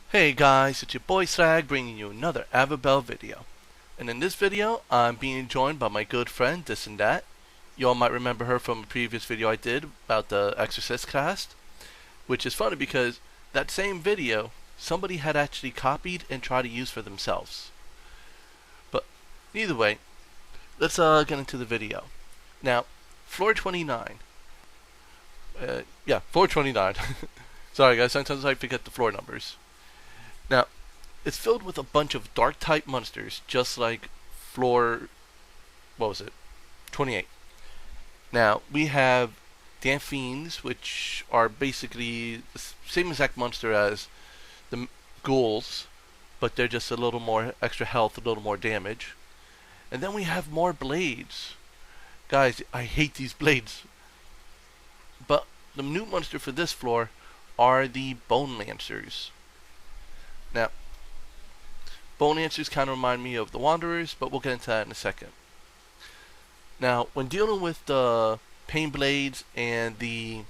Hey guys, it's your boy Sag bringing you another Avabel video. And in this video, I'm being joined by my good friend This and That. You all might remember her from a previous video I did about the Exorcist cast, which is funny because that same video somebody had actually copied and tried to use for themselves. But either way, let's get into the video. Now, floor 29. Floor 29. Sorry guys, sometimes I forget the floor numbers. Now, it's filled with a bunch of dark type monsters, just like floor, what was it, 28. Now, we have damn fiends, which are basically the same exact monster as the ghouls, but they're just a little more extra health, a little more damage. And then we have more blades. Guys, I hate these blades. But the new monster for this floor are the Bone Lancers. Now, Bone Lancers kind of remind me of the Wanderers, but we'll get into that in a second. Now, when dealing with the Pain Blades and the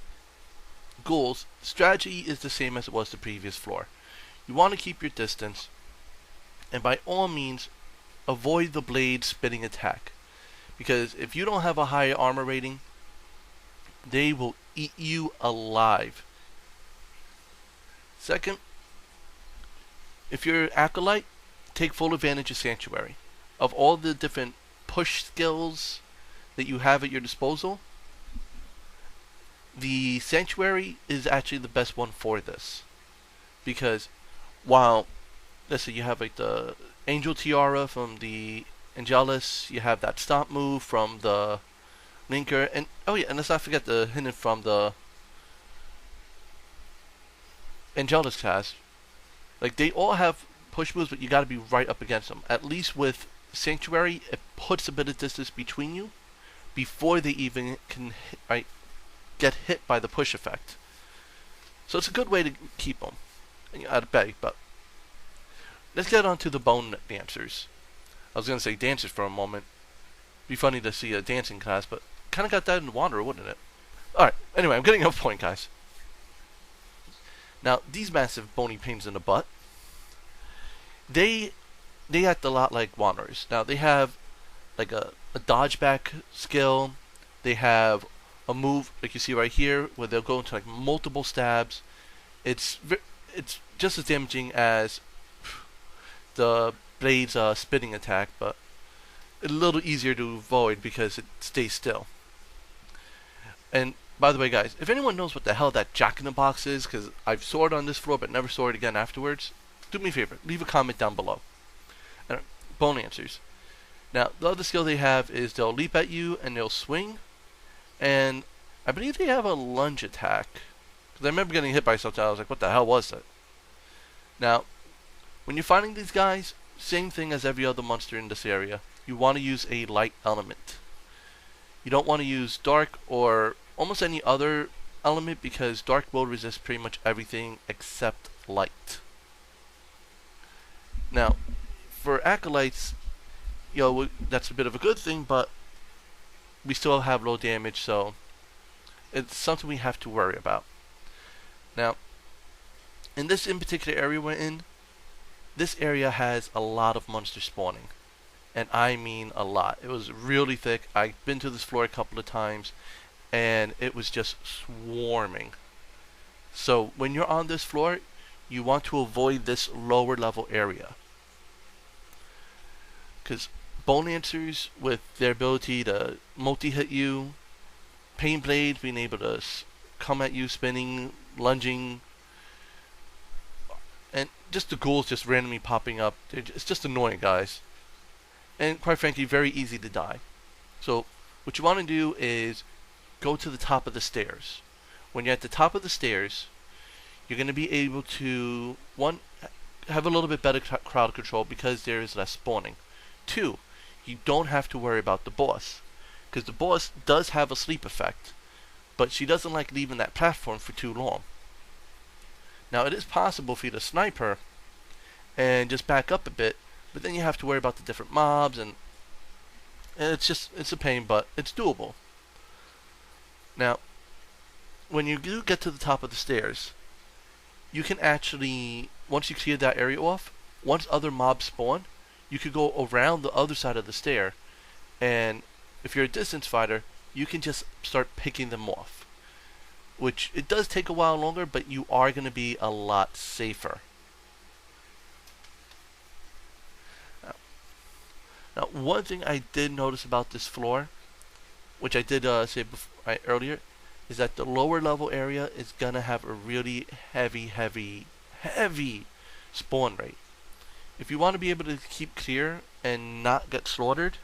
Ghouls, strategy is the same as it was the previous floor. You want to keep your distance, and by all means, avoid the blade spitting attack. Because if you don't have a high armor rating, they will eat you alive. Second, if you're an Acolyte, take full advantage of Sanctuary. Of all the different push skills that you have at your disposal, the Sanctuary is actually the best one for this. Because while, let's say you have like the Angel Tiara from the Angelus, you have that Stomp move from the Linker, and oh yeah, and let's not forget the hidden from the Angelus cast. Like, they all have push moves, but you gotta be right up against them. At least with Sanctuary, it puts a bit of distance between you before they even can get hit by the push effect. So it's a good way to keep them out of bay. But let's get on to the Bone Dancers. I was gonna say dancers for a moment. Be funny to see a dancing class, but kind of got that in Wanderer, wouldn't it? Alright, anyway, I'm getting off point, guys. Now, these massive bony pains in the butt, they act a lot like Wanderers. Now, they have like a dodge back skill. They have a move like you see right here where they'll go into like multiple stabs. It's just as damaging as the blade's spitting attack, but a little easier to avoid because it stays still. And by the way, guys, if anyone knows what the hell that Jack-in-the-Box is, because I've saw it on this floor but never saw it again afterwards, do me a favor, leave a comment down below. And Bone Lancers. Now, the other skill they have is they'll leap at you and they'll swing, and I believe they have a lunge attack. Because I remember getting hit by something, I was like, what the hell was that? Now, when you're fighting these guys, same thing as every other monster in this area. You want to use a light element. You don't want to use dark or almost any other element because dark will resist pretty much everything except light. Now, for Acolytes, that's a bit of a good thing, but we still have low damage, so it's something we have to worry about. Now, in this in particular area we're in, this area has a lot of monsters spawning. And I mean a lot. It was really thick. I've been to this floor a couple of times, and it was just swarming. So when you're on this floor, you want to avoid this lower level area. Because Bone Lancers, with their ability to multi-hit you, Pain Blades being able to come at you spinning, lunging, and just the ghouls just randomly popping up. It's just annoying, guys. And quite frankly, very easy to die. So what you want to do is go to the top of the stairs. When you're at the top of the stairs, you're going to be able to, one, have a little bit better crowd control because there is less spawning. Two, you don't have to worry about the boss, because the boss does have a sleep effect, but she doesn't like leaving that platform for too long. Now, it is possible for you to snipe her and just back up a bit, but then you have to worry about the different mobs, and it's a pain, but it's doable. Now, when you do get to the top of the stairs, you can actually, once you clear that area off, once other mobs spawn, you could go around the other side of the stair, and if you're a distance fighter, you can just start picking them off. Which, it does take a while longer, but you are going to be a lot safer. Now, one thing I did notice about this floor, which I did say before, earlier, is that the lower level area is going to have a really heavy spawn rate. If you want to be able to keep clear and not get slaughtered,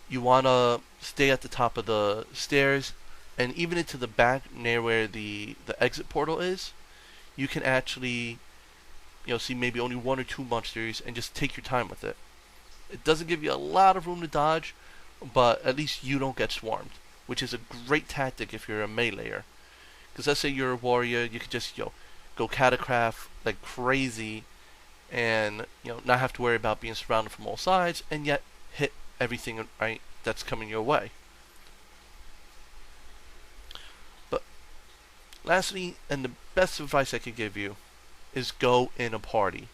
you want to stay at the top of the stairs, and even into the back near where the exit portal is, you can actually, see maybe only one or two monsters and just take your time with it. It doesn't give you a lot of room to dodge, but at least you don't get swarmed, which is a great tactic if you're a meleeer. Because let's say you're a warrior, you could just go catacraft like crazy, and not have to worry about being surrounded from all sides, and yet hit everything right that's coming your way. But lastly, and the best advice I could give you, is go in a party.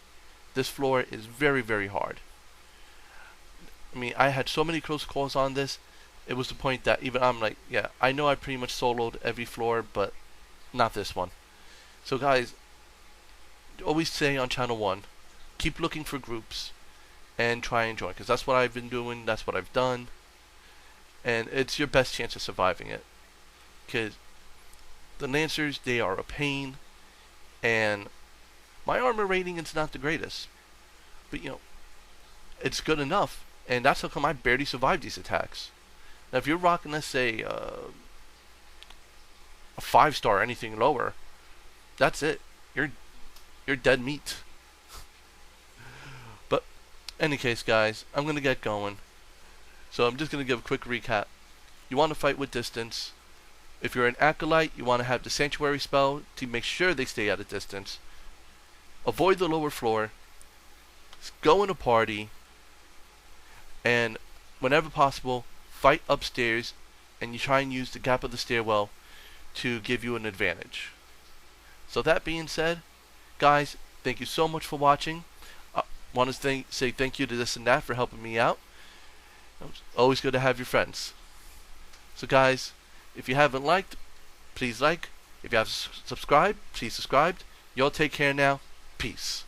This floor is very hard. I mean, I had so many close calls on this. It was the point that even I'm like, yeah, I know I pretty much soloed every floor, but not this one. So guys, always say on channel 1, keep looking for groups and try and join, because that's what I've been doing, that's what I've done, and it's your best chance of surviving it. Because the Lancers, they are a pain, and my armor rating is not the greatest, but it's good enough. And that's how come I barely survived these attacks. Now, if you're rocking, let's say, a 5-star or anything lower, that's it. You're dead meat. But, any case, guys, I'm going to get going. So I'm just going to give a quick recap. You want to fight with distance. If you're an Acolyte, you want to have the Sanctuary spell to make sure they stay at a distance. Avoid the lower floor. Go in a party. And whenever possible, fight upstairs, and you try and use the gap of the stairwell to give you an advantage. So that being said, guys, thank you so much for watching. I want to say thank you to This and That for helping me out. It's always good to have your friends. So guys, if you haven't liked, please like. If you have subscribed, please subscribe. Y'all take care now. Peace.